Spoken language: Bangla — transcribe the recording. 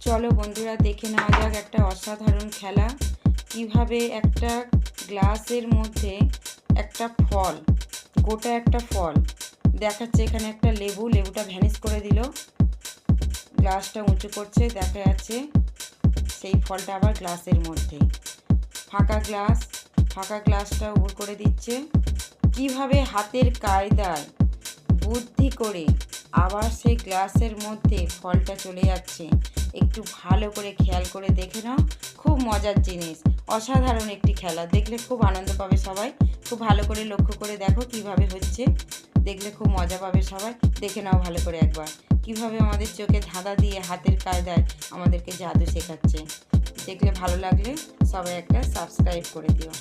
চলো বন্ধুরা, দেখে নেওয়া যাক একটা অসাধারণ খেলা। কিভাবে একটা গ্লাসের মধ্যে একটা ফল, গোটা একটা ফল দেখাচ্ছে। এখানে একটা লেবুটা ভ্যানিশ করে দিল, গ্লাসটা উঁচু করছে, দেখা যাচ্ছে সেই ফলটা আবার গ্লাসের মধ্যে। ফাঁকা গ্লাসটা উবুর করে দিচ্ছে। কিভাবে হাতের কায়দায় বুদ্ধি করে আবার সেই গ্লাসের মধ্যে ফলটা চলে যাচ্ছে, একটু ভালো করে খেয়াল করে দেখে নাও। খুব মজার জিনিস, অসাধারণ একটি খেলা। দেখলে খুব আনন্দ পাবে সবাই। খুব ভালো করে লক্ষ্য করে দেখো কিভাবে হচ্ছে, দেখলে খুব মজা পাবে সবাই। দেখে নাও ভালো করে একবার কিভাবে আমাদের চোখে ধাঁধা দিয়ে হাতের কায়দায় আমাদেরকে জাদু শেখাচ্ছে। দেখলে ভালো লাগলে সবাই একটা সাবস্ক্রাইব করে দিও।